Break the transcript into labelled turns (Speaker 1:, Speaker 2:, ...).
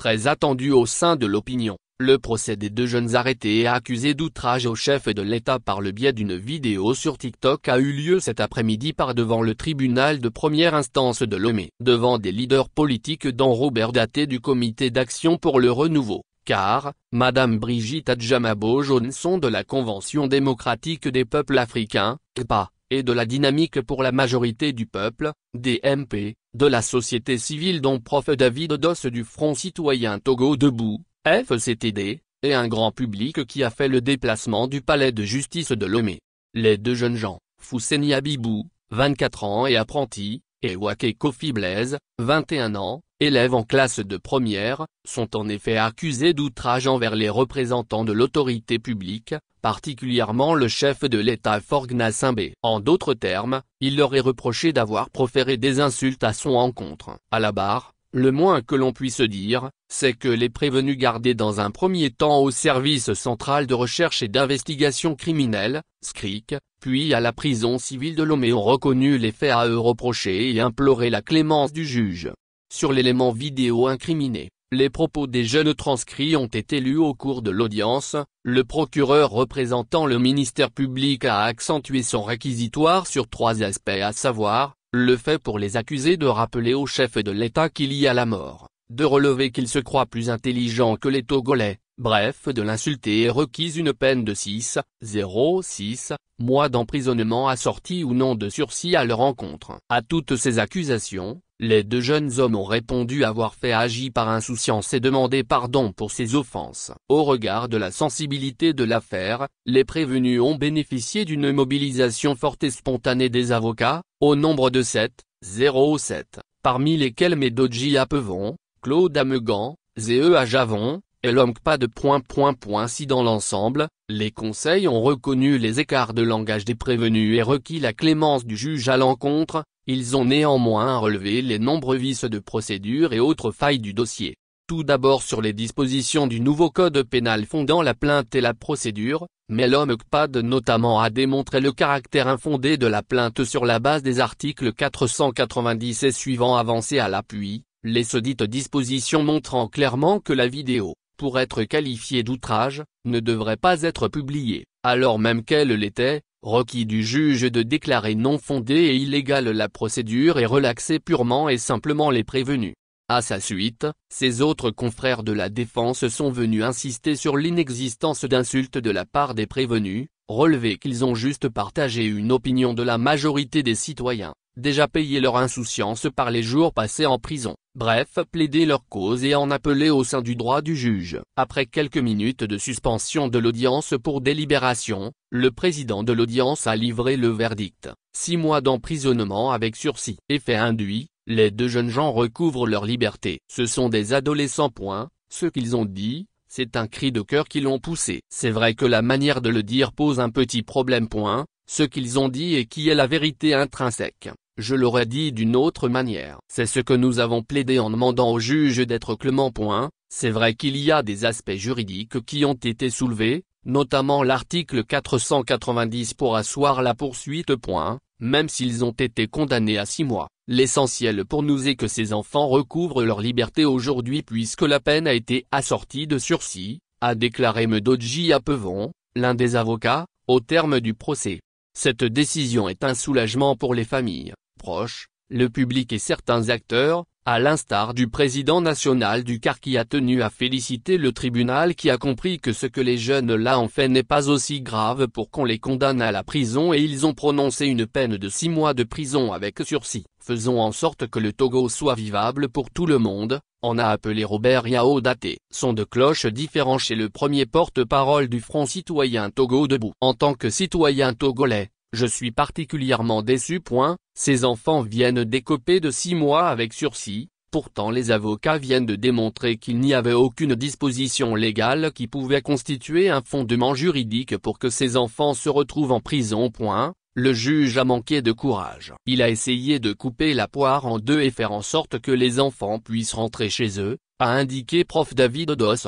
Speaker 1: très attendu au sein de l'opinion. Le procès des deux jeunes arrêtés et accusés d'outrage au chef de l'État par le biais d'une vidéo sur TikTok a eu lieu cet après-midi devant le tribunal de première instance de Lomé, devant des leaders politiques dont Robert Daté du Comité d'action pour le renouveau, car, Madame Brigitte Adjamabo-Johnson de la Convention démocratique des peuples africains, CPA, et de la dynamique pour la majorité du peuple, DMP, de la société civile dont Prof David Doss du Front citoyen Togo debout, FCTD, et un grand public qui a fait le déplacement du palais de justice de Lomé. Les deux jeunes gens, Fousseni Abibou, 24 ans et apprenti, et Wake Kofi Blaise, 21 ans, élève en classe de première, sont en effet accusés d'outrage envers les représentants de l'autorité publique, particulièrement le chef de l'État Faure Gnassingbé. En d'autres termes, il leur est reproché d'avoir proféré des insultes à son encontre. À la barre, le moins que l'on puisse dire, c'est que les prévenus gardés dans un premier temps au service central de recherche et d'investigation criminelle, SCRIC, puis à la prison civile de Lomé ont reconnu les faits à eux reprochés et imploré la clémence du juge. Sur l'élément vidéo incriminé, les propos des jeunes transcrits ont été lus au cours de l'audience. Le procureur représentant le ministère public a accentué son réquisitoire sur 3 aspects, à savoir, le fait pour les accusés de rappeler au chef de l'État qu'il y a la mort, de relever qu'il se croit plus intelligent que les Togolais, bref de l'insulter, et requise une peine de 6 mois d'emprisonnement assorti ou non de sursis à leur encontre. À toutes ces accusations, les deux jeunes hommes ont répondu avoir fait agi par insouciance et demandé pardon pour ces offenses. Au regard de la sensibilité de l'affaire, les prévenus ont bénéficié d'une mobilisation forte et spontanée des avocats, au nombre de 7, parmi lesquels Médodji Apevon, Claude Amegan, Zée Ajavon, et l'OMCPA de ... Si dans l'ensemble, les conseils ont reconnu les écarts de langage des prévenus et requis la clémence du juge à l'encontre, ils ont néanmoins relevé les nombreux vices de procédure et autres failles du dossier. Tout d'abord sur les dispositions du nouveau code pénal fondant la plainte et la procédure, mais l'OMCPAD notamment a démontré le caractère infondé de la plainte sur la base des articles 490 et suivants avancés à l'appui, les sodites dispositions montrant clairement que la vidéo, pour être qualifiée d'outrage, ne devrait pas être publiée, alors même qu'elle l'était, requis du juge de déclarer non fondée et illégale la procédure et relaxer purement et simplement les prévenus. À sa suite, ses autres confrères de la défense sont venus insister sur l'inexistence d'insultes de la part des prévenus, relever qu'ils ont juste partagé une opinion de la majorité des citoyens, déjà payé leur insouciance par les jours passés en prison, bref plaider leur cause et en appeler au sein du droit du juge. Après quelques minutes de suspension de l'audience pour délibération, le président de l'audience a livré le verdict, 6 mois d'emprisonnement avec sursis. Effet induit, les deux jeunes gens recouvrent leur liberté. Ce sont des adolescents. Ce qu'ils ont dit, c'est un cri de cœur qu'ils ont poussé. C'est vrai que la manière de le dire pose un petit problème. Ce qu'ils ont dit et qui est la vérité intrinsèque. Je l'aurais dit d'une autre manière. C'est ce que nous avons plaidé en demandant au juge d'être clément. C'est vrai qu'il y a des aspects juridiques qui ont été soulevés, notamment l'article 490 pour asseoir la poursuite. Même s'ils ont été condamnés à 6 mois. L'essentiel pour nous est que ces enfants recouvrent leur liberté aujourd'hui puisque la peine a été assortie de sursis, a déclaré Médodji Apevon, l'un des avocats, au terme du procès. Cette décision est un soulagement pour les familles, proches, le public et certains acteurs, à l'instar du président national du CAR qui a tenu à féliciter le tribunal qui a compris que ce que les jeunes là ont fait n'est pas aussi grave pour qu'on les condamne à la prison et ils ont prononcé une peine de 6 mois de prison avec sursis. Faisons en sorte que le Togo soit vivable pour tout le monde, en a appelé Robert Yao Daté. Son de cloche différent chez le premier porte-parole du Front citoyen Togo debout. En tant que citoyen togolais, je suis particulièrement déçu. Ces enfants viennent d'écoper de 6 mois avec sursis, pourtant les avocats viennent de démontrer qu'il n'y avait aucune disposition légale qui pouvait constituer un fondement juridique pour que ces enfants se retrouvent en prison. Le juge a manqué de courage. Il a essayé de couper la poire en deux et faire en sorte que les enfants puissent rentrer chez eux, a indiqué Prof David Doss.